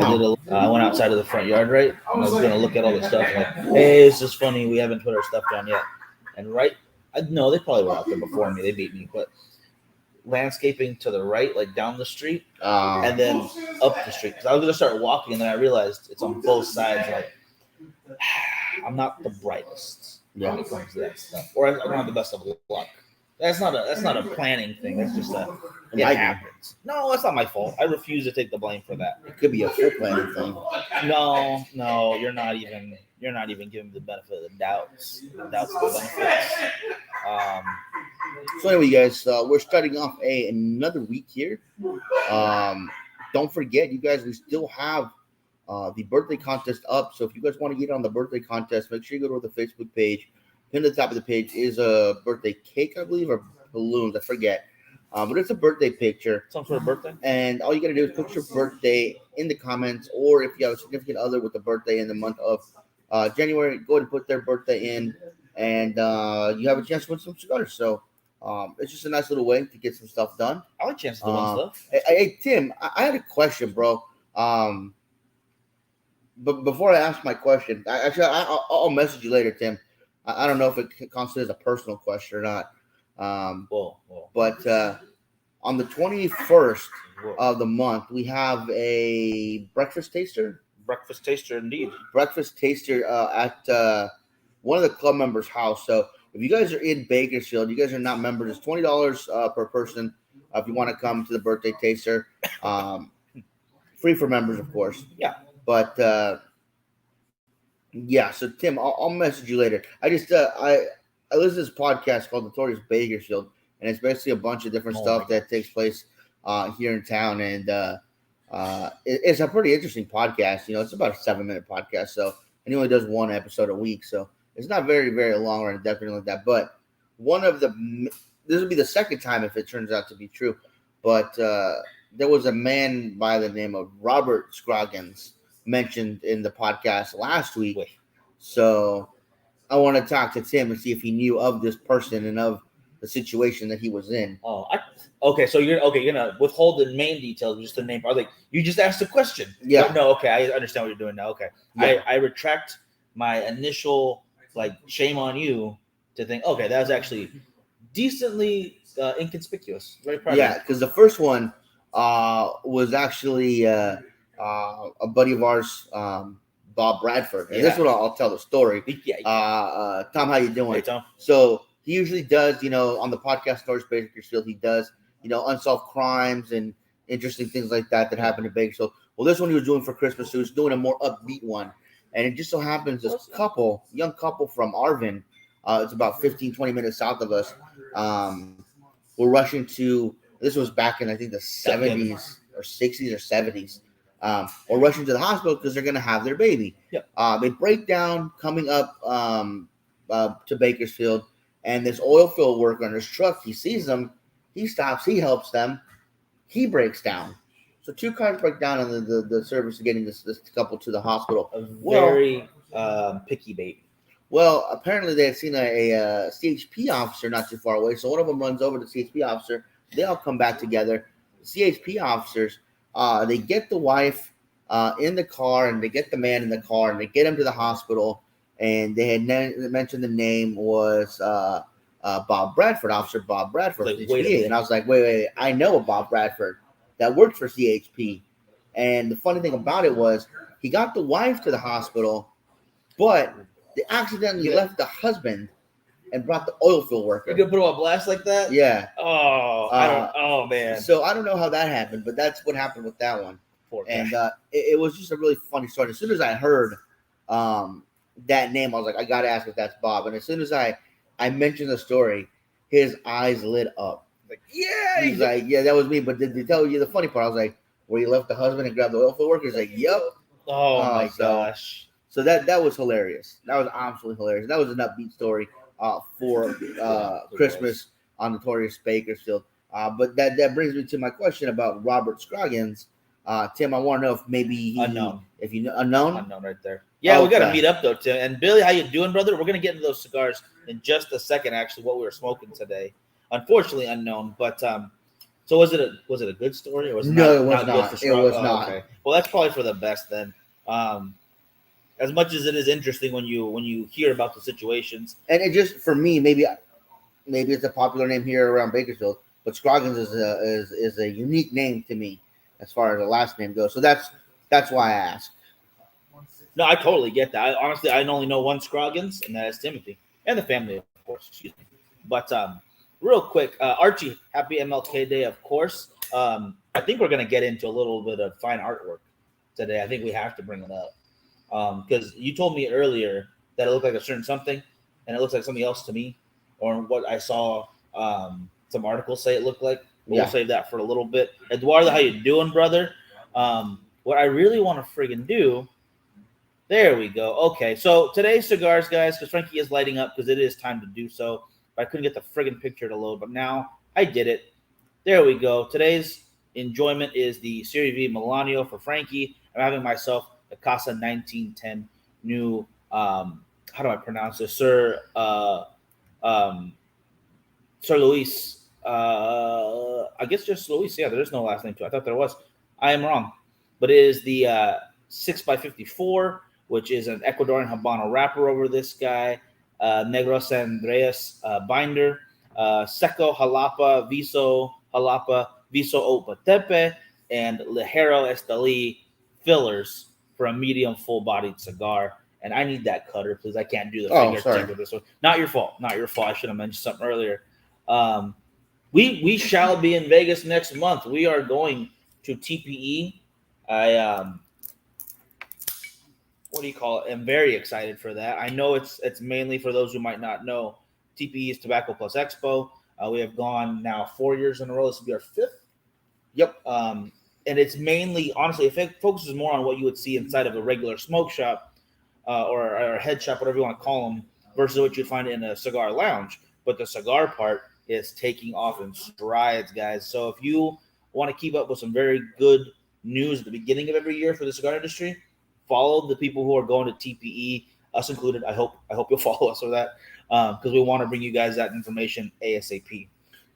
I went outside of the front yard, right? And I was gonna look at all the stuff. Like, hey, it's just funny. We haven't put our stuff down yet. And no, they probably were out there before me. They beat me, but landscaping to the right, like down the street, and then up the street. Because I was gonna start walking, and then I realized it's on both sides. Like, I'm not the brightest when it comes to that stuff, or I don't have the best of luck. That's not a planning thing. That's just it happens. No, it's not my fault. I refuse to take the blame for that. It could be a full planning thing. No, you're not even giving the benefit of the doubts. The doubts of the benefits. So anyway, guys, we're starting off another week here. Don't forget, you guys, we still have the birthday contest up. So if you guys want to get on the birthday contest, make sure you go to the Facebook page. Pin at the top of the page is a birthday cake, I believe, or balloons. I forget. But it's a birthday picture. Some sort of birthday. And all you got to do is put your birthday in the comments, or if you have a significant other with a birthday in the month of January, go ahead and put their birthday in, and you have a chance to win some cigars. So it's just a nice little way to get some stuff done. I like chances to win stuff. Hey, Tim, I had a question, bro. But before I ask my question, I'll message you later, Tim. I don't know if it constitutes a personal question or not. But on the 21st of the month, we have a breakfast taster. Breakfast taster, indeed. Breakfast taster at one of the club members' house. So if you guys are in Bakersfield, you guys are not members, it's $20 per person if you want to come to the birthday taster. Free for members, of course. Yeah. But yeah, so Tim, I'll message you later. I just I listen to this podcast called Notorious Bakersfield, and it's basically a bunch of different stuff that takes place here in town, and it's a pretty interesting podcast. You know, it's about a 7-minute podcast, so and he only does one episode a week, so it's not very, very long or in-depth or anything like that. But this will be the second time if it turns out to be true. But there was a man by the name of Robert Scroggins mentioned in the podcast last week. So I want to talk to Tim and see if he knew of this person and of the situation that he was in. Okay. So you're gonna withhold the main details, just the name. You just asked a question. Yeah. But no. Okay. I understand what you're doing now. Okay. Yeah. I retract my initial shame on you to think. Okay, that was actually decently inconspicuous. Very proud. Yeah, because the first one was actually a buddy of ours, Bob Bradford. And this one I'll tell the story. Yeah. Tom, how you doing? Hey, Tom. So he usually does, on the podcast Stories Bakersfield, he does, unsolved crimes and interesting things like that happen in Bakersfield. Well, this one he was doing for Christmas, so he was doing a more upbeat one. And it just so happens this young couple from Arvin, it's about 15, 20 minutes south of us, were rushing to, this was back in, I think, the 70s or 60s or 70s. Or rushing to the hospital because they're going to have their baby. Yep. They break down coming up to Bakersfield, and this oil field worker in his truck, he sees them, he stops, he helps them, he breaks down. So 2 cars break down in the service of getting this couple to the hospital. A very picky baby. Well, apparently they had seen a CHP officer not too far away, so one of them runs over to the CHP officer. They all come back together. CHP officers, they get the wife in the car, and they get the man in the car, and they get him to the hospital. And they had mentioned the name was Bob Bradford, Officer Bob Bradford. And I was like, wait, I know a Bob Bradford that worked for CHP. And the funny thing about it was he got the wife to the hospital, but they accidentally left the husband and brought the oil field worker. You gonna put him on blast like that? Yeah. Oh, man. So I don't know how that happened, but that's what happened with that one. And it was just a really funny story. As soon as I heard that name, I was like, I gotta ask if that's Bob. And as soon as I mentioned the story, his eyes lit up. Like, yeah. He's like, yeah, that was me. But did they tell you the funny part? I was like, where you left the husband and grabbed the oil field worker? He's like, yep. Oh my gosh. So that was hilarious. That was absolutely hilarious. That was an upbeat story for Christmas on Notorious Bakersfield. But that brings me to my question about Robert Scroggins. Tim, I want to know if maybe unknown. If you know unknown right there. Yeah, we got to meet up though, Tim. And Billy, how you doing, brother? We're gonna get into those cigars in just a second. Actually, what we were smoking today, unfortunately unknown. But So was it a good story, or was it No, not, it was good not. for It Scrog? was Oh, not. okay. Well, that's probably for the best then. As much as it is interesting when you hear about the situations. And it just for me, maybe it's a popular name here around Bakersfield, but Scroggins is a unique name to me as far as the last name goes. So that's why I asked. No, I totally get that. Honestly, I only know one Scroggins, and that is Timothy, and the family, of course. Excuse me. But real quick, Archie, happy MLK Day, of course. I think we're gonna get into a little bit of fine artwork today. I think we have to bring it up because you told me earlier that it looked like a certain something, and it looks like something else to me, or what I saw some articles say it looked like. But Yeah. we'll save that for a little bit. Eduardo, how you doing, brother? What I really want to friggin' do. There we go. Okay, so today's cigars, guys, because Frankie is lighting up because it is time to do so. But I couldn't get the friggin' picture to load, but now I did it. There we go. Today's enjoyment is the Serie V Milano for Frankie. I'm having myself the Casa 1910 new. How do I pronounce this, Sir? Um, Sir Luis. I guess just Luis. Yeah, there is no last name too. I thought there was. I am wrong, but it is the 6x54, which is an Ecuadorian Habano wrapper over this guy. Negros Andreas binder. Seco Jalapa, Viso Jalapa, Viso Opa and Ligero Esteli fillers for a medium full-bodied cigar. And I need that cutter, please. I can't do the finger check with this one. Not your fault. Not your fault. I should have mentioned something earlier. We shall be in Vegas next month. We are going to TPE. What do you call it? I'm very excited for that. I know it's mainly for those who might not know. TPE is Tobacco Plus Expo. We have gone now 4 years in a row. This will be our fifth. Yep. And it's mainly, honestly, it focuses more on what you would see inside of a regular smoke shop or a head shop, whatever you want to call them, versus what you'd find in a cigar lounge. But the cigar part is taking off in strides, guys. So if you want to keep up with some very good news at the beginning of every year for the cigar industry, follow the people who are going to TPE, us included. I hope you'll follow us with that because we want to bring you guys that information ASAP.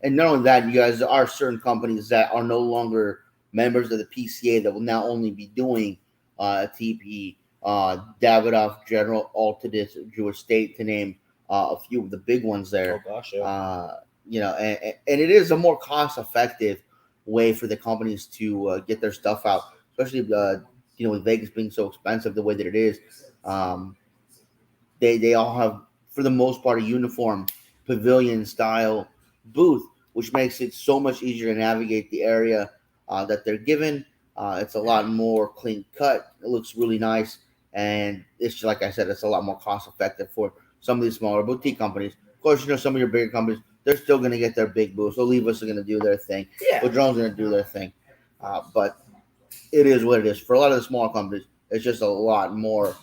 And not only that, you guys, there are certain companies that are no longer members of the PCA that will now only be doing TPE, Davidoff, General, Altadis, Jewish State, to name a few of the big ones there. Oh gosh, yeah. And it is a more cost-effective way for the companies to get their stuff out, especially with Vegas being so expensive the way that it is. They all have, for the most part, a uniform pavilion style booth, which makes it so much easier to navigate the area that they're given. It's a lot more clean cut. It looks really nice, and it's just, like I said, it's a lot more cost effective for some of these smaller boutique companies. Of course, some of your bigger companies, they're still going to get their big booths. Oliva's are going to do their thing. Yeah. Padron's going to do their thing. But it is what it is. For a lot of the smaller companies, it's just a lot more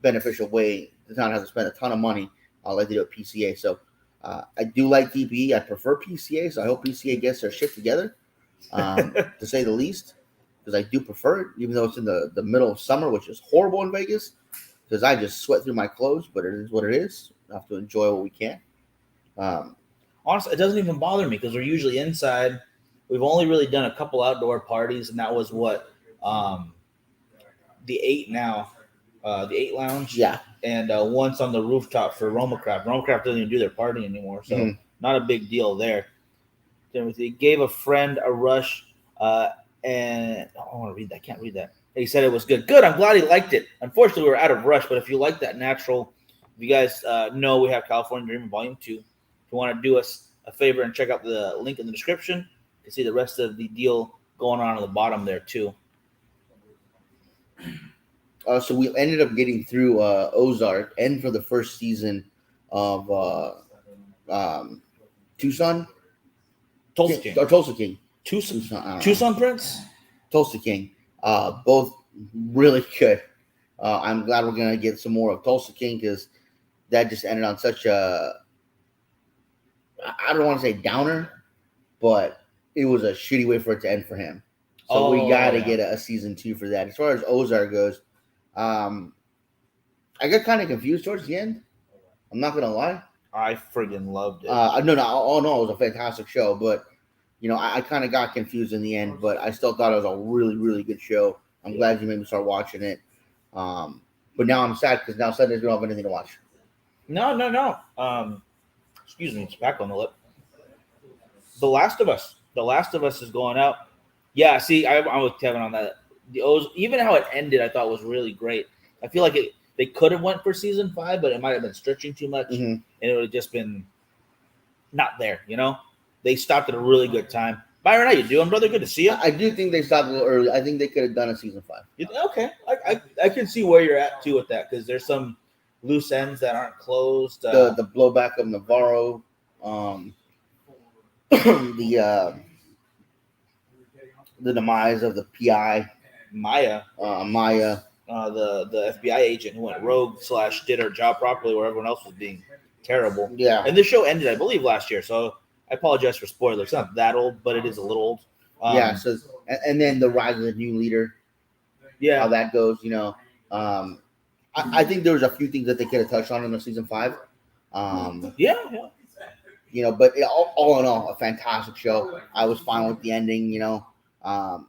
beneficial way to not have to spend a ton of money like they do at PCA. So I do like TPE. I prefer PCA, so I hope PCA gets their shit together, to say the least, because I do prefer it, even though it's in the middle of summer, which is horrible in Vegas, because I just sweat through my clothes, but it is what it is. We have to enjoy what we can. Honestly, it doesn't even bother me because we're usually inside. We've only really done a couple outdoor parties, and that was what the 8 now, the 8 Lounge. Yeah. And once on the rooftop for Romacraft. Romacraft doesn't even do their party anymore, so not a big deal there. Timothy gave a friend a rush, and I want to read that. I can't read that. He said it was good. Good. I'm glad he liked it. Unfortunately, we were out of rush, but if you like that natural, if you guys know we have California Dreaming Volume 2. If you want to do us a favor and check out the link in the description, you can see the rest of the deal going on the bottom there too. So we ended up getting through Ozark and for the first season of Tucson. Tulsa King. Or Tulsa King. Tucson Prince? Tulsa King. Both really good. I'm glad we're going to get some more of Tulsa King because that just ended on such a, I don't want to say downer, but it was a shitty way for it to end for him. So we got to get a season 2 for that. As far as Ozark goes, I got kind of confused towards the end. I'm not going to lie. I friggin' loved it. No, it was a fantastic show, but I kind of got confused in the end, but I still thought it was a really, really good show. I'm glad you made me start watching it. But now I'm sad because now Sundays we don't have anything to watch. No. Excuse me, it's back on the lip. The Last of Us. The Last of Us is going out. Yeah, see, I'm with Kevin on that. Even how it ended, I thought was really great. I feel like they could have went for season 5, but it might have been stretching too much, and it would have just been not there. They stopped at a really good time. Byron, how you doing, brother? Good to see you. I do think they stopped a little early. I think they could have done a season 5. Okay, I can see where you're at too with that because there's some loose ends that aren't closed. The blowback of Navarro, the demise of the PI Maya, the FBI agent who went rogue / did her job properly where everyone else was being terrible. Yeah. And this show ended, I believe, last year. So I apologize for spoilers. It's not that old, but it is a little old. Yeah. So and then the rise of the new leader. Yeah. How that goes, I think there was a few things that they could have touched on in the season 5. Yeah. But all in all, a fantastic show. I was fine with the ending. I'm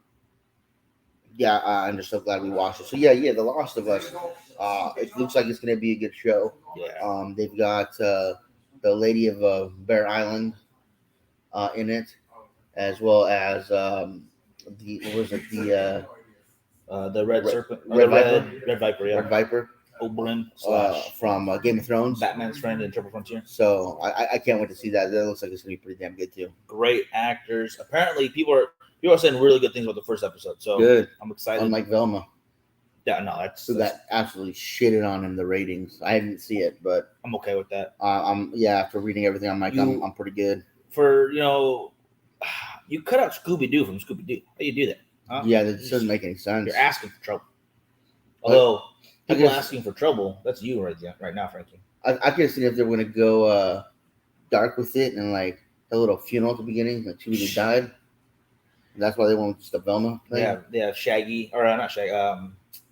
just so glad we watched it. So yeah, The Last of Us. It looks like it's going to be a good show. Yeah. They've got the Lady of Bear Island in it, as well as the Red Serpent, Red Viper. Red Viper, yeah. Red Viper. Oberyn / from Game of Thrones, Batman's friend in Triple Frontier. So I can't wait to see that. That looks like it's gonna be pretty damn good too. Great actors. Apparently, people are saying really good things about the first episode. So good. I'm excited. Unlike Velma. Yeah, no, that's got absolutely shitted on in the ratings. I didn't see it, but I'm okay with that. After reading everything, I'm like, I'm pretty good. For you cut out Scooby Doo from Scooby Doo. How do you do that? Huh? Yeah, that doesn't make any sense. You're asking for trouble. Although people asking for trouble, that's you right now, Frankie. I could have seen if they were gonna go dark with it and like a little funeral at the beginning, like two people died. And that's why they went with just the Velma thing. Yeah, they have Shaggy, or not Shaggy.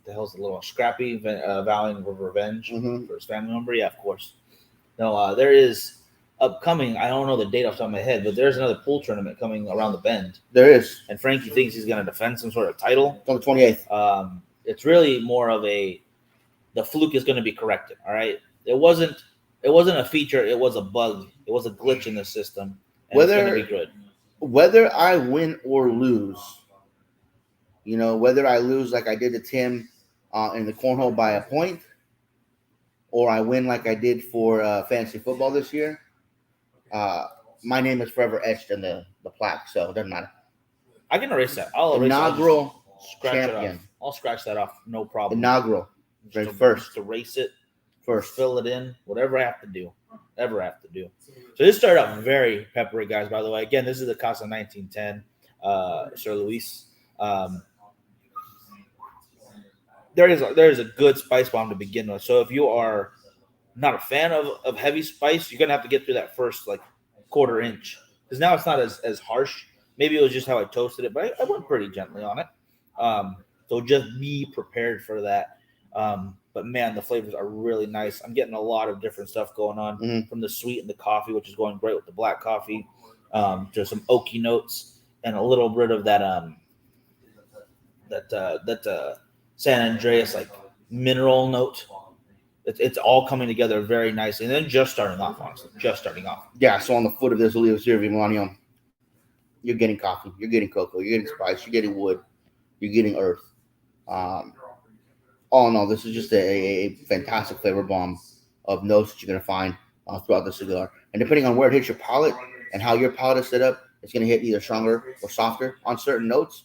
The hell's the little Scrappy vowing revenge for his family member? Yeah, of course. No, there is upcoming. I don't know the date off the top of my head, but there's another pool tournament coming around the bend. There is, and Frankie thinks he's going to defend some sort of title. It's on the 28th. It's really more of the fluke is going to be corrected. All right, it wasn't a feature. It was a bug. It was a glitch in the system. And it's going to be good. Whether I win or lose, whether I lose like I did to Tim in the cornhole by a point, or I win like I did for fantasy football this year, my name is forever etched in the plaque, so it doesn't matter. I can erase that. I'll erase inaugural champion. I'll scratch that off, no problem. Inaugural, first. Erase it, first, fill it in, whatever I have to do. So this started out very peppery, guys. By the way, again, this is the Casa 1910, Sir Luis. There is a good spice bomb to begin with. So if you are not a fan of heavy spice, you're gonna have to get through that first like quarter inch because now it's not as harsh. Maybe it was just how I toasted it, but I went pretty gently on it. So just be prepared for that. But man, the flavors are really nice. I'm getting a lot of different stuff going on from the sweet and the coffee, which is going great with the black coffee. To some oaky notes and a little bit of that San Andreas like mineral note. It's all coming together very nicely, and then just starting off, honestly, Yeah. So on the foot of this Oliva Cervi Milano, you're getting coffee, you're getting cocoa, you're getting spice, you're getting wood, you're getting earth. All in all, this is just a fantastic flavor bomb of notes that you're going to find throughout the cigar. And depending on where it hits your palate and how your palate is set up, it's going to hit either stronger or softer on certain notes.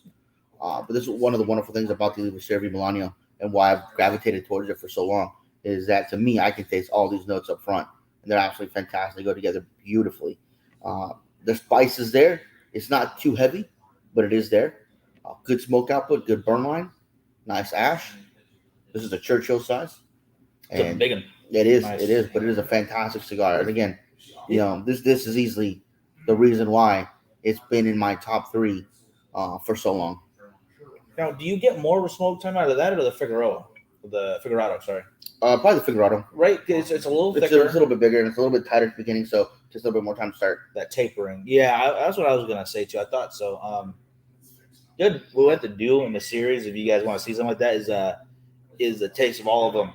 But this is one of the wonderful things about the Oliva Cervi Milano and why I've gravitated towards it for so long is that, to me, I can taste all these notes up front. And they're absolutely fantastic. They go together beautifully. The spice is there. It's not too heavy, but it is there. Good smoke output, good burn line, nice ash. This is a Churchill size. It's a big one. It is, but it is a fantastic cigar. And again, this is easily the reason why it's been in my top 3 for so long. Now, do you get more of a smoke time out of that or the Figueroa? The Figurado, sorry. Probably the Figurado. Right, it's a little thicker. It's a little bit bigger and it's a little bit tighter at the beginning. So just a little bit more time to start. That tapering. Yeah, that's what I was gonna say too. I thought so. Good. What we have to do in the series, if you guys want to see something like that, is a taste of all of them.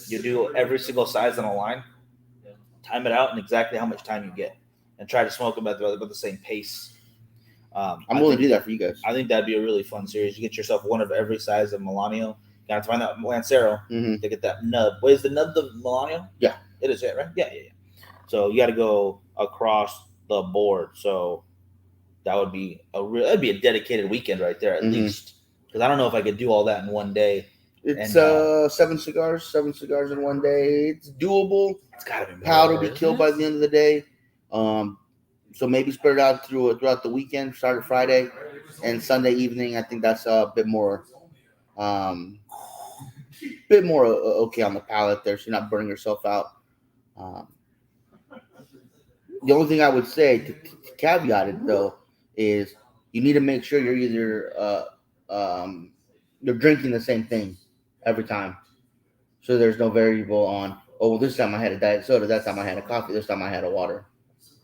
You do every single size on a line, time it out, and exactly how much time you get, and try to smoke them at the same pace. I'm willing to do that for you guys. I think that'd be a really fun series. You get yourself one of every size of Melanio. You gotta find that Lancero to get that nub. Wait, is the nub the Melanio? Yeah. It is it, right? Yeah. So you got to go across the board. So that would be that'd be a dedicated weekend right there at least. Because I don't know if I could do all that in one day. It's 7 cigars in one day. It's doable. It's gotta be more, powder will be killed by the end of the day. So maybe spread it out throughout the weekend, start Friday and Sunday evening. I think that's a bit more okay on the palate there, so you're not burning yourself out. The only thing I would say to caveat it though is you need to make sure you're either you're drinking the same thing every time, so there's no variable on. Oh, well, this time I had a diet soda. That time I had a coffee. This time I had a water.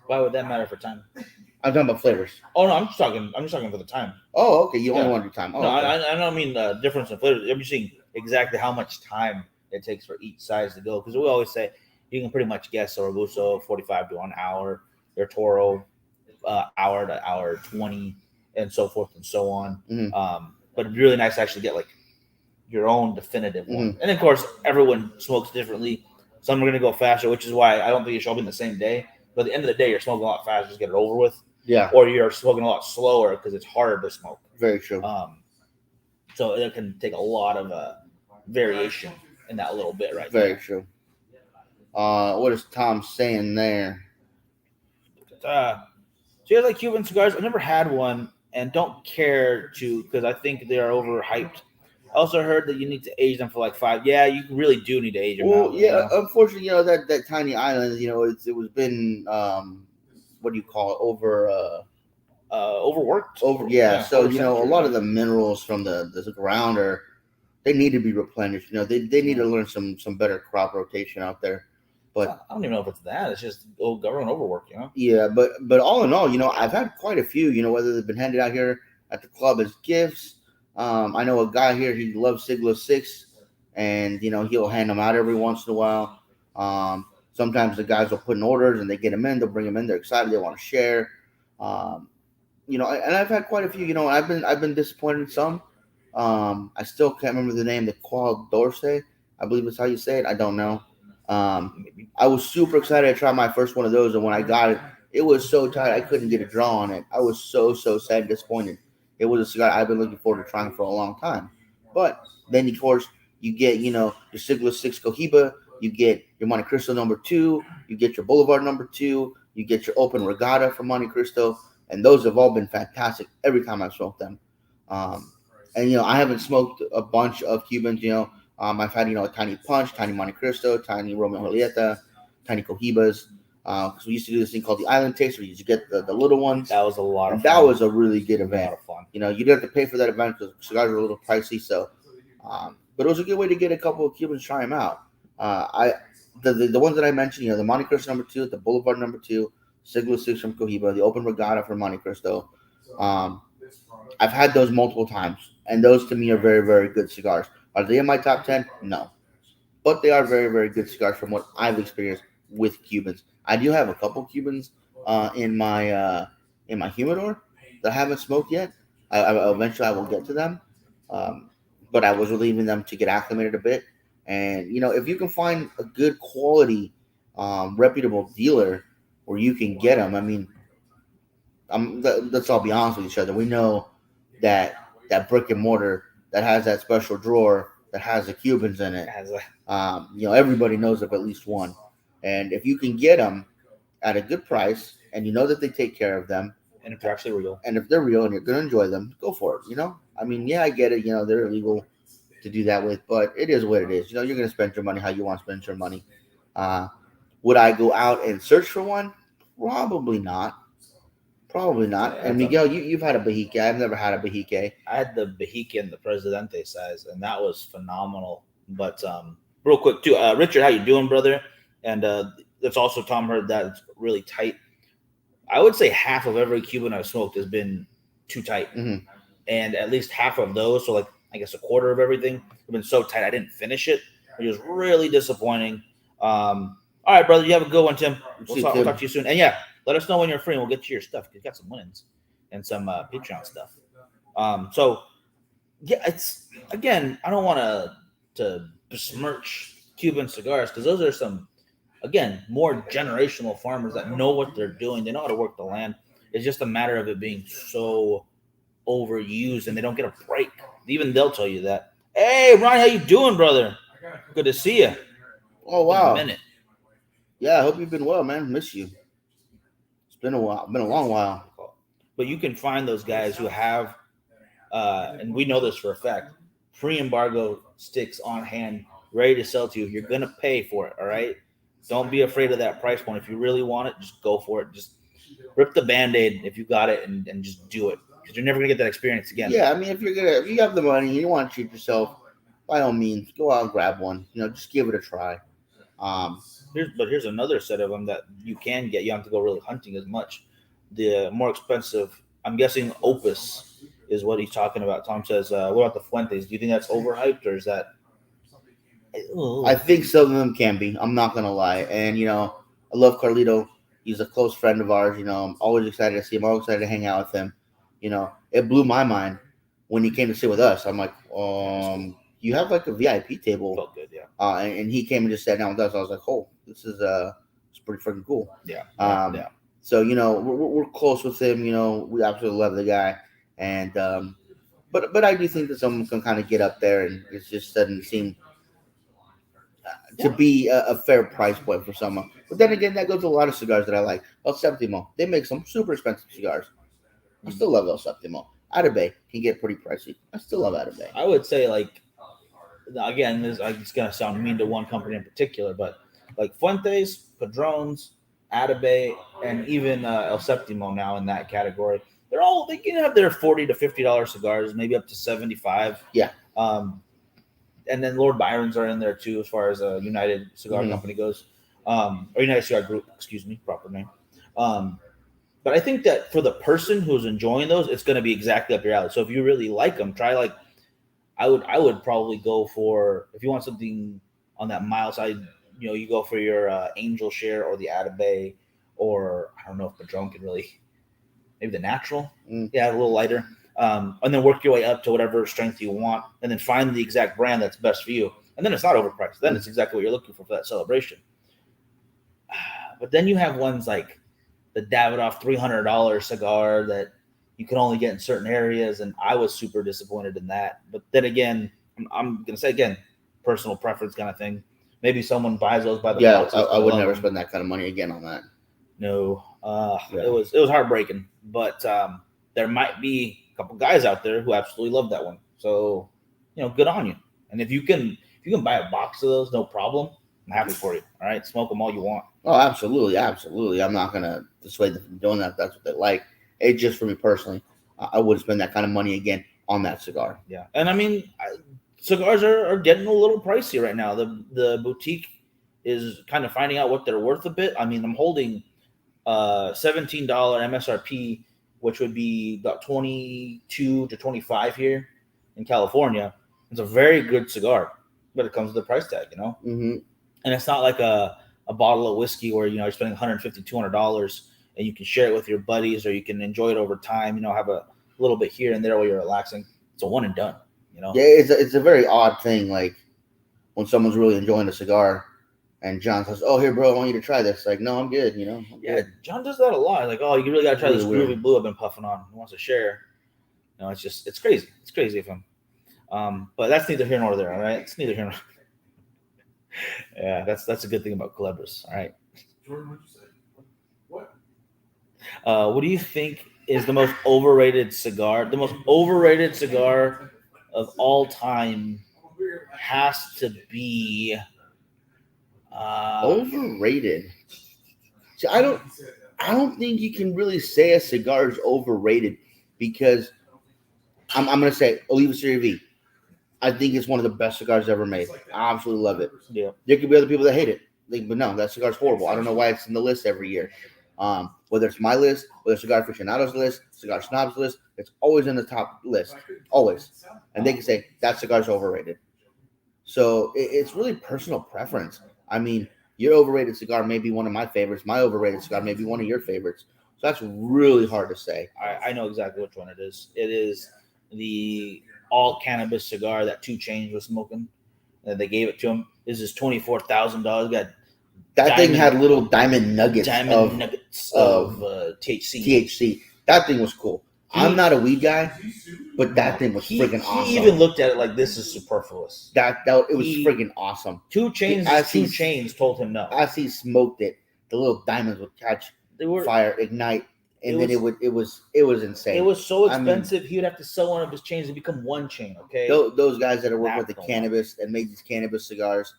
Why would that matter for time? I'm talking about flavors. Oh no, I'm just talking for the time. Oh, okay. You only want to do time. Oh, no, okay. I don't mean the difference in flavors. I'm just saying exactly how much time it takes for each size to go. Because we always say you can pretty much guess a Robusto 45 to 1 hour, your Toro hour to hour 20, and so forth and so on. But it'd be really nice to actually get like your own definitive one. And of course, everyone smokes differently. Some are going to go faster, which is why I don't think you should all be in the same day. But at the end of the day, you're smoking a lot faster, just get it over with. Yeah. Or you're smoking a lot slower because it's harder to smoke. Very true. So it can take a lot of variation in that little bit right Very true. What is Tom saying there? So you guys like Cuban cigars? I've never had one and don't care to because I think they are overhyped. I also heard that you need to age them for like 5. Yeah, you really do need to age them. Well, yeah. Unfortunately, that tiny island, it was been what do you call it? Overworked. Yeah. So a lot of the minerals from the ground they need to be replenished. They need to learn some better crop rotation out there. But I don't even know if it's that. It's just government overwork, Yeah, but all in all, I've had quite a few. Whether they've been handed out here at the club as gifts. I know a guy here. He loves Siglo 6, and he'll hand them out every once in a while. Sometimes the guys will put in orders and they get them in. They'll bring them in. They're excited. They want to share. And I've had quite a few. I've been disappointed in some. I still can't remember the name. The Qual Dorse, I believe is how you say it. I don't know. I was super excited to try my first one of those, and when I got it, it was so tight I couldn't get a draw on it. I was so sad and disappointed. It was a cigar I've been looking forward to trying for a long time. But then, of course, you get, your Siglo 6 Cohiba, you get your Monte Cristo number 2, you get your Boulevard number 2, you get your Open Regatta from Monte Cristo, and those have all been fantastic every time I've smoked them. And I haven't smoked a bunch of Cubans, I've had, a Tiny Punch, Tiny Monte Cristo, Tiny Romeo Julieta, Tiny Cohibas. Because we used to do this thing called the Island Taste, where you just get the little ones. That was a lot of fun. That was a really good event. A lot of fun. You didn't have to pay for that event because cigars are a little pricey. So, but it was a good way to get a couple of Cubans, try them out. The ones that I mentioned, the Monte Cristo number 2, the Boulevard number 2, Siglo 6 from Cohiba, the Open Regatta from Monte Cristo. I've had those multiple times, and those to me are very, very good cigars. Are they in my top 10? No, but they are very, very good cigars from what I've experienced with Cubans. I do have a couple Cubans in my humidor that I haven't smoked yet. Eventually I will get to them, but I was leaving them to get acclimated a bit. And if you can find a good quality, reputable dealer where you can get them, I mean, let's all be honest with each other. We know that brick and mortar that has that special drawer that has the Cubans in it. Everybody knows of at least one. And if you can get them at a good price, and that they take care of them, and if they're actually real, and if they're real, and you're going to enjoy them, go for it. I mean, yeah, I get it. They're illegal to do that with, but it is what it is. You're going to spend your money how you want to spend your money. Would I go out and search for one? Probably not. And Miguel, you've had a Bahique. I've never had a Bahique. I had the Bahique and the Presidente size, and that was phenomenal. But real quick, too, Richard, how you doing, brother? And that's also Tom heard that it's really tight. I would say half of every Cuban I've smoked has been too tight, Mm-hmm. and at least half of those, so like I guess a quarter of everything, have been so tight I didn't finish it, which was really disappointing. All right, brother, you have a good one, Tim. We'll talk to you soon. And yeah, let us know when you're free, and we'll get you your stuff. You got some wins and some Patreon stuff. So yeah, it's again, I don't want to besmirch Cuban cigars because those are some again more generational farmers that know what they're doing. They know how to work the land. It's just a matter of it being so overused, and they don't get a break. Even they'll tell you that. Hey, Ron, how you doing, brother? Good to see you. Oh wow. Been a minute. Yeah, I hope you've been well, man. Miss you. It's been a while. Been a long while. But you can find those guys who have, and we know this for a fact, pre-embargo sticks on hand, ready to sell to you. You're gonna pay for it, all right? Don't be afraid of that price point. If you really want it, just go for it. Just rip the Band-Aid if you got it, and just do it because you're never gonna get that experience again. Yeah, I mean, if you have the money and you want to treat yourself, by all means, go out and grab one. Just give it a try. Here's another set of them that you can get. You don't have to go really hunting as much. The more expensive, I'm guessing Opus is what he's talking about. Tom says, "What about the Fuentes? Do you think that's overhyped or is that?" I think some of them can be. I'm not gonna lie, and I love Carlito. He's a close friend of ours. I'm always excited to see him. Always excited to hang out with him. It blew my mind when he came to sit with us. I'm like, you have like a VIP table. Felt good, yeah. And he came and just sat down with us. I was like, oh, this is it's pretty freaking cool. Yeah. Yeah. So we're close with him. We absolutely love the guy, and but I do think that someone can kind of get up there, and it just doesn't seem to be a fair price point for someone. But then again, that goes to a lot of cigars that I like. El Septimo, they make some super expensive cigars. I still love El Septimo. Atabey can get pretty pricey. I still love Atabey. I would say like again, it's gonna sound mean to one company in particular, but like Fuentes, Padrones, Atabey, and even El Septimo now in that category. They can have their $40 to $50 cigars, maybe up to 75. Yeah. And then Lord Byron's are in there too, as far as a United Cigar Company goes, or United Cigar Group, excuse me, proper name. But I think that for the person who's enjoying those, it's going to be exactly up your alley. So if you really like them, try like I would probably go for, if you want something on that mild side, you go for your Angel Share or the Atabey, or I don't know if Padron can really, maybe the Natural, yeah, a little lighter. And then work your way up to whatever strength you want, and then find the exact brand that's best for you. And then it's not overpriced. Then it's exactly what you're looking for that celebration. But then you have ones like the Davidoff $300 cigar that you can only get in certain areas, and I was super disappointed in that. But then again, I'm going to say again, personal preference kind of thing. Maybe someone buys those by the box. I would never spend that kind of money again on that. No, it was heartbreaking. But there might be a couple guys out there who absolutely love that one. So, good on you. And if you can buy a box of those, no problem. I'm happy for you. All right, smoke them all you want. Oh, absolutely, absolutely. I'm not gonna dissuade them from doing that. If that's what they like. It's just for me personally. I wouldn't spend that kind of money again on that cigar. Yeah, and I mean, cigars are getting a little pricey right now. The boutique is kind of finding out what they're worth a bit. I mean, I'm holding $17 MSRP, which would be about 22 to 25 here in California. It's a very good cigar, but it comes with a price tag, Mm-hmm. And it's not like a bottle of whiskey where you're spending $150, $200, and you can share it with your buddies, or you can enjoy it over time. Have a little bit here and there while you're relaxing. It's a one and done. Yeah, it's a very odd thing. Like when someone's really enjoying a cigar, and John says, "Oh, here, bro, I want you to try this." Like, no, I'm good. Yeah, John does that a lot. Like, oh, you really gotta try this groovy blue I've been puffing on. He wants to share. It's crazy. It's crazy of him. But that's neither here nor there. All right, it's neither here nor. Yeah, that's a good thing about Culebras. All right. Jordan, what'd you say? What? What do you think is the most overrated cigar? The most overrated cigar of all time has to be overrated. See, I don't think you can really say a cigar is overrated because I'm gonna say Oliva Serie V. I think it's one of the best cigars ever made. I absolutely love it. Yeah. There could be other people that hate it. But no, that cigar's horrible. I don't know why it's in the list every year. What Whether it's my list, whether it's Cigar Aficionado's list, Cigar Snob's list, it's always in the top list. Always. And they can say, that cigar's overrated. So it's really personal preference. I mean, your overrated cigar may be one of my favorites. My overrated cigar may be one of your favorites. So that's really hard to say. I know exactly which one it is. It is the all cannabis cigar that 2 Chainz was smoking. They gave it to him. This is $24,000. Got that thing had little diamond nuggets of THC. THC. That thing was cool. I'm not a weed guy, but that thing was freaking awesome. He even looked at it like this is superfluous. It was freaking awesome. 2 Chainz told him no. As he smoked it, the little diamonds would catch fire, ignite, and then it was insane. It was so expensive. He would have to sell one of his chains to become 1 chain. Okay, those guys that are working with the cannabis and made these cannabis cigars,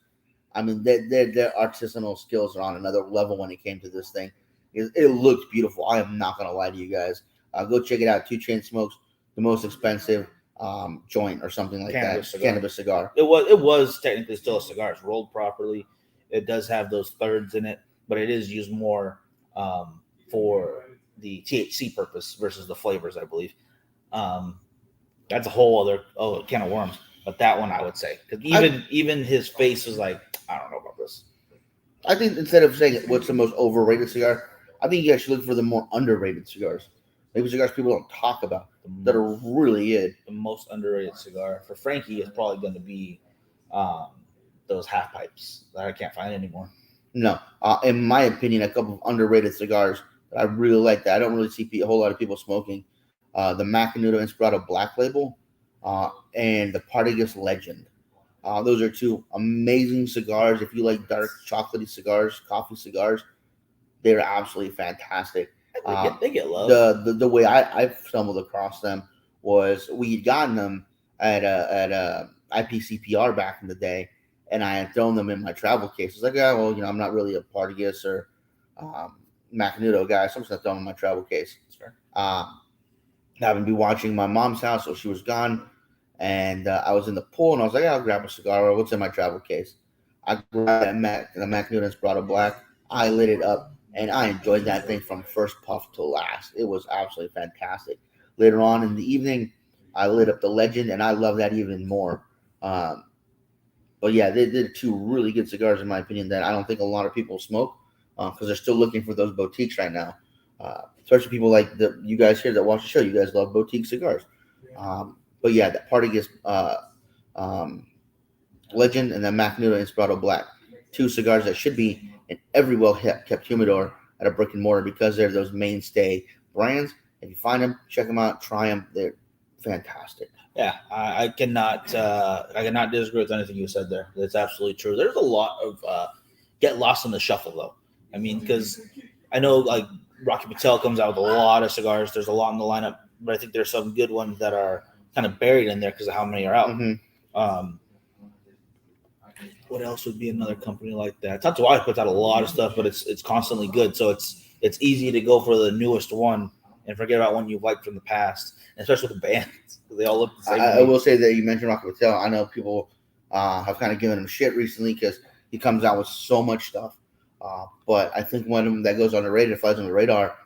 I mean, their artisanal skills are on another level when it came to this thing. It looks beautiful. I am not gonna lie to you guys. Go check it out. 2 Chainz smokes the most expensive joint or something like cannabis cigar. It was technically still a cigar. It's rolled properly. It does have those thirds in it, but it is used more for the THC purpose versus the flavors, I believe. That's a whole other can of worms. But that one I would say, because even his face was like, I don't know about this. I think instead of saying what's the most overrated cigar, I think you guys should look for the more underrated cigars. Maybe cigars people don't talk about that are really good. The most underrated cigar for Frankie is probably going to be those half pipes that I can't find anymore. No, in my opinion, a couple of underrated cigars that I really like that I don't really see a whole lot of people smoking. The Macanudo Inspirato Black Label and the Partagas Legend. Those are 2 amazing cigars. If you like dark chocolatey cigars, coffee cigars, they're absolutely fantastic. They get love. The way I stumbled across them was we had gotten them at IPCPR back in the day, and I had thrown them in my travel case. It's like, I'm not really a Partagas or Macanudo guy, so I'm just gonna throw them in my travel case. That's fair. Happened to be watching my mom's house, so she was gone, and I was in the pool, and I was like, I'll grab a cigar. What's in my travel case? I grabbed the Macanudo Inspirato Black. I lit it up. And I enjoyed that thing from first puff to last. It was absolutely fantastic. Later on in the evening, I lit up the Legend, and I love that even more. But yeah, they did 2 really good cigars, in my opinion, that I don't think a lot of people smoke because they're still looking for those boutiques right now. Especially people like you guys here that watch the show. You guys love boutique cigars. But yeah, that Partagas Legend and the Macanudo Inspirato Black. 2 cigars that should be in every well-kept humidor at a brick and mortar because they're those mainstay brands. If you find them, check them out, try them. They're fantastic. Yeah, I cannot disagree with anything you said there. That's absolutely true. There's a lot of get lost in the shuffle though. I mean, because I know like Rocky Patel comes out with a lot of cigars. There's a lot in the lineup, but I think there's some good ones that are kind of buried in there because of how many are out. Mm-hmm. What else would be another company like that? Tatuaje puts out a lot of stuff, but it's constantly good. So it's easy to go for the newest one and forget about one you've liked from the past, especially with the bands. They all look the same. I will say that you mentioned Rocky Patel. I know people have kind of given him shit recently because he comes out with so much stuff. But I think one of them that goes underrated, flies on the radar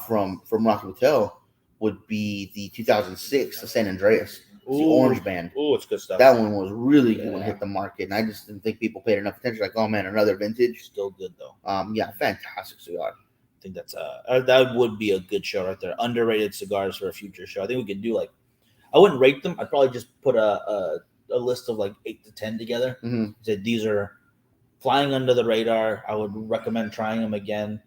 from Rocky Patel would be the 2006, the San Andreas. The Orange Band. Oh, it's good stuff. That one was really good when it hit the market, and I just didn't think people paid enough attention. Like, oh man, another vintage. Still good though. Yeah, fantastic cigar. I think that would be a good show right there. Underrated cigars for a future show. I think we could do I wouldn't rate them. I'd probably just put a list of 8 to 10 together. Mm-hmm. Said these are flying under the radar. I would recommend trying them again.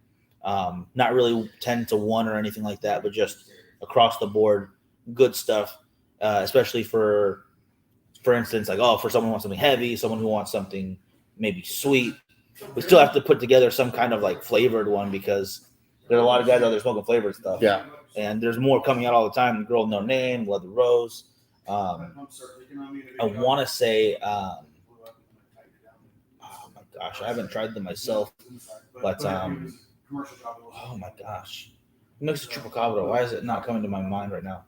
Not really 10 to 1 or anything like that, but just across the board, good stuff. Especially for instance, for someone who wants something heavy, someone who wants something maybe sweet. We still have to put together some kind of flavored one because there are a lot of guys out there smoking flavored stuff. Yeah. And there's more coming out all the time. Girl No Name, Leather Rose. I want to say, oh my gosh, I haven't tried them myself, but oh my gosh, it makes a Chupacabra. Why is it not coming to my mind right now?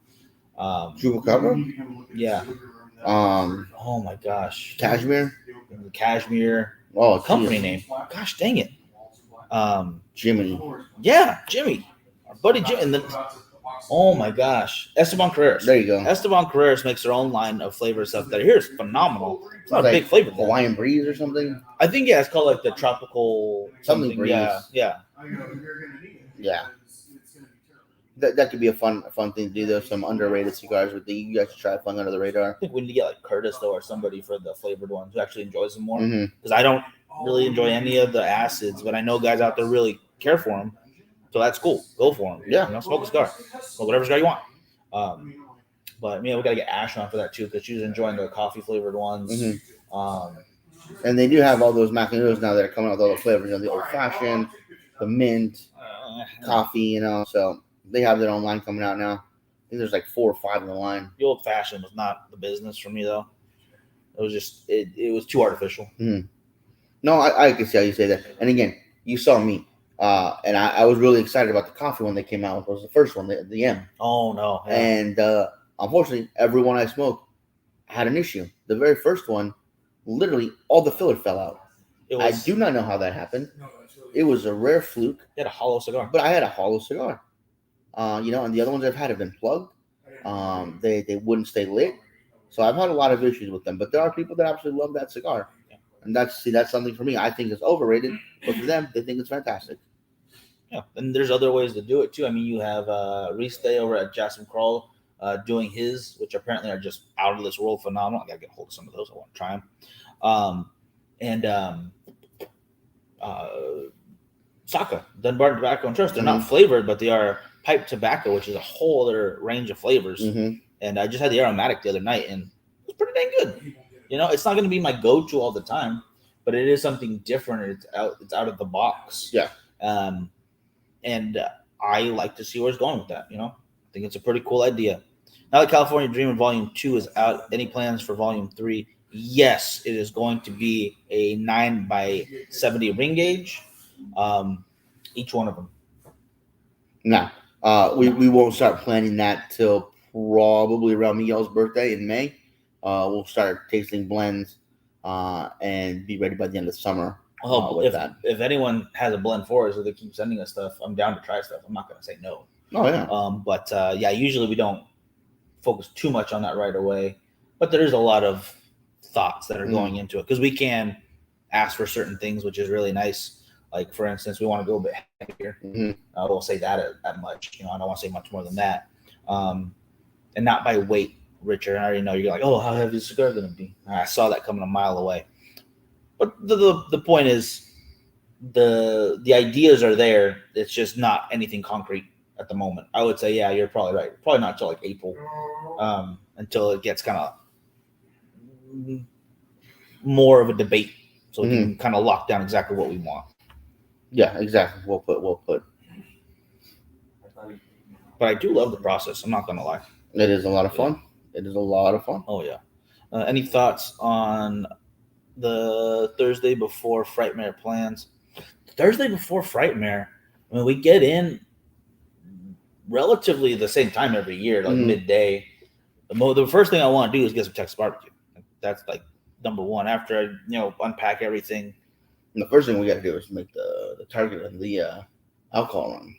Chupacabra? Yeah. Oh my gosh. Cashmere? Cashmere. Oh, company name. Gosh dang it. Jimmy. Yeah, Jimmy. Buddy Jim, and then oh my gosh, Esteban Carreras. There you go. Esteban Carreras makes their own line of flavor stuff that here is phenomenal. It's not a big flavor. Hawaiian Breeze or something. I think it's called like the tropical something breeze. Yeah. Yeah. That could be a fun thing to do. There's some underrated cigars with you guys should try flying under the radar. I think we need to get like Curtis though, or somebody for the flavored ones who actually enjoys them more. Mm-hmm. Because I don't really enjoy any of the acids, but I know guys out there really care for them. So that's cool. Go for them. Yeah. Smoke a cigar. Smoke whatever cigar you want. But we got to get Ash on for that too, because she's enjoying the coffee flavored ones. Mm-hmm. And they do have all those macanudos now that are coming out with all the flavors. The old fashioned, the mint, coffee, So they have their own line coming out now. I think there's like 4 or 5 in the line. The old fashioned was not the business for me though. It was just it was too artificial. Mm-hmm. No, I can see how you say that. And again, you saw me. And I was really excited about the coffee one they came out with. It was the first one, the M. Oh, no. Yeah. And unfortunately, every one I smoked had an issue. The very first one, literally, all the filler fell out. I do not know how that happened. It was a rare fluke. You had a hollow cigar. But I had a hollow cigar. And the other ones I've had have been plugged. They wouldn't stay lit. So I've had a lot of issues with them. But there are people that absolutely love that cigar. And that's something for me. I think it's overrated. But for them, they think it's fantastic. Yeah, and there's other ways to do it too. I mean, you have Riste over at Jasmine Kroll doing his, which apparently are just out of this world phenomenal. I gotta get a hold of some of those. I want to try them. Saka, Dunbarton Tobacco and Trust. They're not flavored, but they are pipe tobacco, which is a whole other range of flavors. Mm-hmm. And I just had the aromatic the other night, and it was pretty dang good. It's not going to be my go-to all the time, but it is something different. It's out of the box. Yeah. And I like to see where it's going with that. I think it's a pretty cool idea. Now that California Dreamer Volume 2 is out, any plans for Volume 3? Yes, it is going to be a 9x70 ring gauge, each one of them. No, we won't start planning that till probably around Miguel's birthday in May. We'll start tasting blends and be ready by the end of summer. If anyone has a blend for us or they keep sending us stuff, I'm down to try stuff. I'm not going to say no. Oh, yeah. But usually we don't focus too much on that right away. But there is a lot of thoughts that are going into it because we can ask for certain things, which is really nice. Like, for instance, we want to go a bit heavier. I won't say that much. I don't want to say much more than that. And not by weight, Richard. I already know you're like, oh, how heavy is the cigar going to be? I saw that coming a mile away. But the point is, the ideas are there. It's just not anything concrete at the moment. I would say, yeah, you're probably right. Probably not until like April, until it gets kind of more of a debate, so we can kind of lock down exactly what we want. Yeah, exactly. We'll put. But I do love the process. I'm not gonna lie. It is a lot of fun. It is a lot of fun. Oh yeah. Any thoughts on the Thursday before Frightmare plans? Thursday before Frightmare, I mean, we get in relatively the same time every year, like midday. The first thing I want to do is get some Texas barbecue. That's like number one. After I, unpack everything. And the first thing we got to do is make the target and the alcohol run.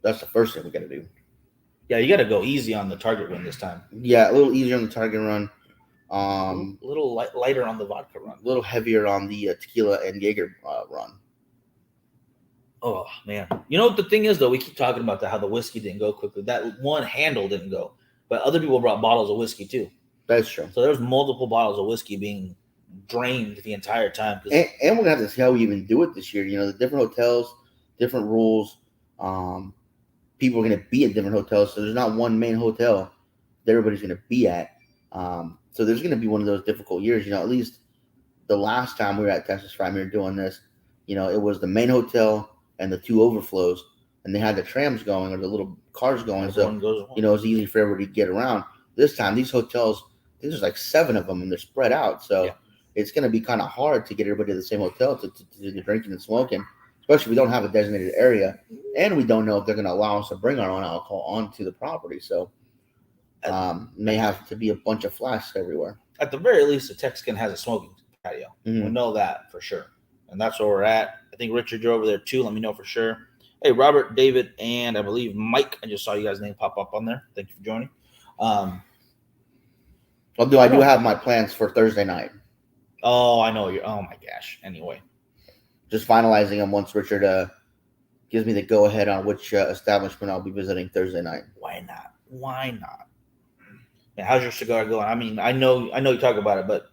That's the first thing we got to do. Yeah, you got to go easy on the target run this time. Yeah, a little easier on the target run. A little lighter on the vodka run. A little heavier on the tequila and Jaeger run. Oh, man. You know what the thing is, though? We keep talking about how the whiskey didn't go quickly. That one handle didn't go. But other people brought bottles of whiskey, too. That's true. So there's multiple bottles of whiskey being drained the entire time. And we're going to have to see how we even do it this year. The different hotels, different rules. People are going to be at different hotels. So there's not one main hotel that everybody's going to be at. So there's going to be one of those difficult years. At least the last time we were at Texas Frightmare doing this, it was the main hotel and the 2 overflows. And they had the trams going or the little cars going. Everyone so, it was easy for everybody to get around. This time, these hotels, I think there's like 7 of them and they're spread out. So it's going to be kind of hard to get everybody to the same hotel to do drinking and smoking, especially if we don't have a designated area. And we don't know if they're going to allow us to bring our own alcohol onto the property. So may have to be a bunch of flasks everywhere. At the very least, the Texican has a smoking patio. We know that for sure. And that's where we're at. I think Richard, you're over there too. Let me know for sure. Hey, Robert, David, and I believe Mike. I just saw you guys' name pop up on there. Thank you for joining. Although I do have my plans for Thursday night. Oh, I know you're. Oh my gosh. Anyway, just finalizing them once Richard gives me the go ahead on which establishment I'll be visiting Thursday night. Why not? Why not? Man, how's your cigar going? I mean, I know you talk about it, but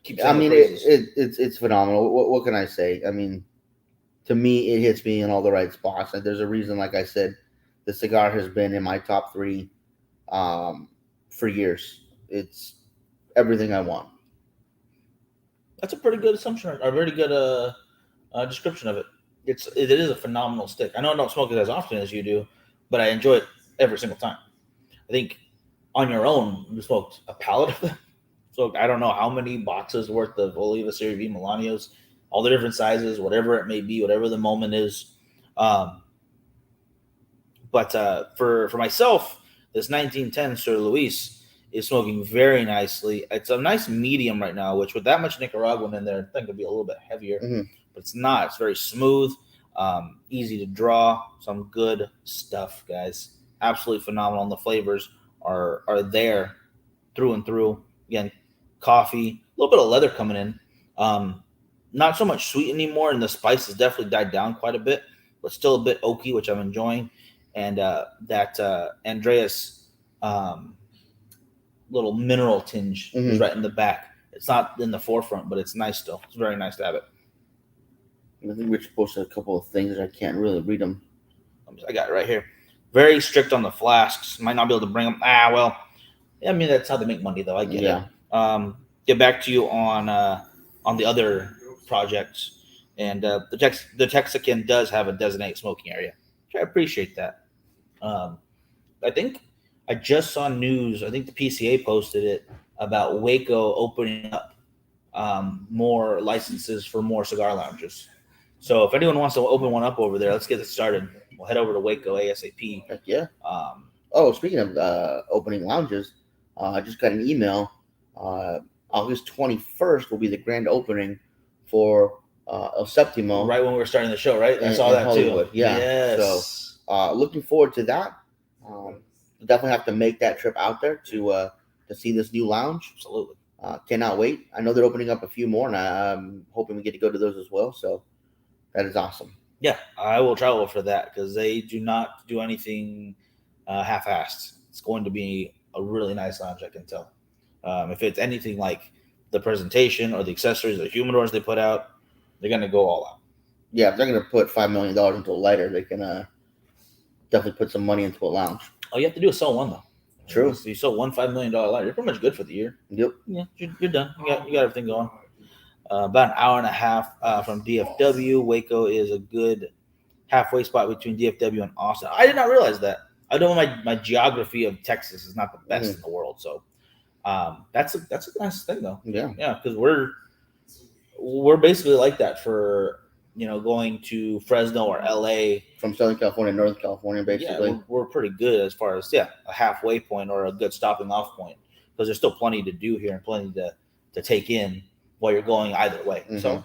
keep saying the praises. It's phenomenal. What can I say? I mean, to me, it hits me in all the right spots. And there's a reason, like I said, the cigar has been in my top 3 for years. It's everything I want. That's a pretty good assumption, a very good description of it. It is a phenomenal stick. I know I don't smoke it as often as you do, but I enjoy it every single time. I think on your own, you smoked a pallet of them. So I don't know how many boxes worth of Oliva Serie V Milanios, all the different sizes, whatever it may be, whatever the moment is. But for myself, this 1910 Sir Luis is smoking very nicely. It's a nice medium right now, which with that much Nicaraguan in there, I think it'd be a little bit heavier. Mm-hmm. But it's not. It's very smooth, easy to draw. Some good stuff, guys. Absolutely phenomenal. And the flavors are there through and through. Again, coffee, a little bit of leather coming in. Not so much sweet anymore, and the spice has definitely died down quite a bit, but still a bit oaky, which I'm enjoying. And that Andreas little mineral tinge is right in the back. It's not in the forefront, but it's nice still. It's very nice to have it. I think Rich posted a couple of things that I can't really read them. I got it right here. Very strict on the flasks. Might not be able to bring them. Well, I mean, that's how they make money, though. I get it. Get back to you on the other projects. And the Texican does have a designated smoking area, which I appreciate that. I think I just saw news. I think the PCA posted it about Waco opening up more licenses for more cigar lounges. So if anyone wants to open one up over there, let's get it started. We'll head over to Waco ASAP. Heck yeah. Speaking of opening lounges, I just got an email. August 21st will be the grand opening for El Septimo. Right when we were starting the show, right? I saw that Hollywood. Too. Yeah. Yes. So looking forward to that. Definitely have to make that trip out there to see this new lounge. Absolutely. Cannot wait. I know they're opening up a few more, and I'm hoping we get to go to those as well. So that is awesome. Yeah, I will travel for that because they do not do anything half-assed. It's going to be a really nice lounge, I can tell. If it's anything like the presentation or the accessories or the humidors they put out, they're going to go all out. Yeah, if they're going to put $5 million into a lighter, they can definitely put some money into a lounge. All you have to do is sell one, though. True. So you sell one $5 million lighter. You're pretty much good for the year. Yep. Yeah, you're done. You got everything going. About an hour and a half from DFW. Waco is a good halfway spot between DFW and Austin. I did not realize that. I know my geography of Texas is not the best in the world, so that's a nice thing though. Yeah, because we're basically like that for going to Fresno or LA from Southern California, Northern California, basically. Yeah, we're pretty good as far as a halfway point or a good stopping off point because there's still plenty to do here and plenty to take in while you're going either way. Mm-hmm. So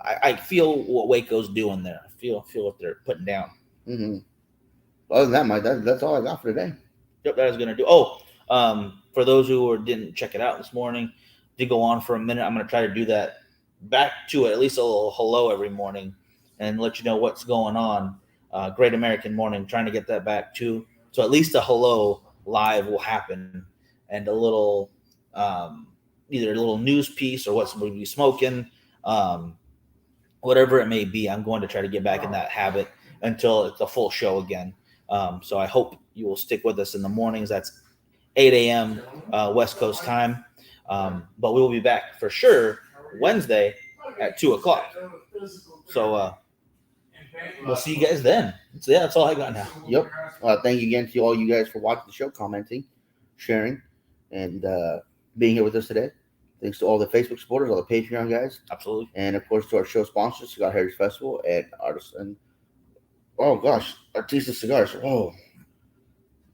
I feel what Waco's doing there. I feel what they're putting down. Mm-hmm. Other than that, Mike, that's all I got for today. Yep, that is going to do. For those who didn't check it out this morning, did go on for a minute. I'm going to try to do that back to it, at least a little hello every morning and let you know what's going on. Great American Morning, trying to get that back too. So at least a hello live will happen and a little either a little news piece or what somebody will be smoking, whatever it may be. I'm going to try to get back in that habit until it's a full show again. So I hope you will stick with us in the mornings. That's 8 a.m. West Coast time. But we will be back for sure Wednesday at 2:00. So we'll see you guys then. So that's all I got now. Yep. Thank you again to all you guys for watching the show, commenting, sharing, and being here with us today. Thanks to all the Facebook supporters, all the Patreon guys. Absolutely. And of course to our show sponsors, Cigar Heritage Festival and Artisan. Oh gosh, Artista Cigars. Oh,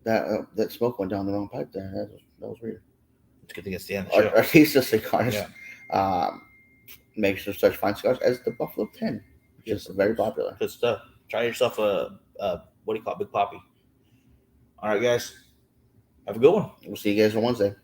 that smoke went down the wrong pipe there. That was weird. It's good to get to the end of the show. Artista Cigars. Yeah. Makes such fine cigars as the Buffalo 10, which is very popular. Good stuff. Try yourself a what do you call it? Big Poppy. All right, guys. Have a good one. We'll see you guys on Wednesday.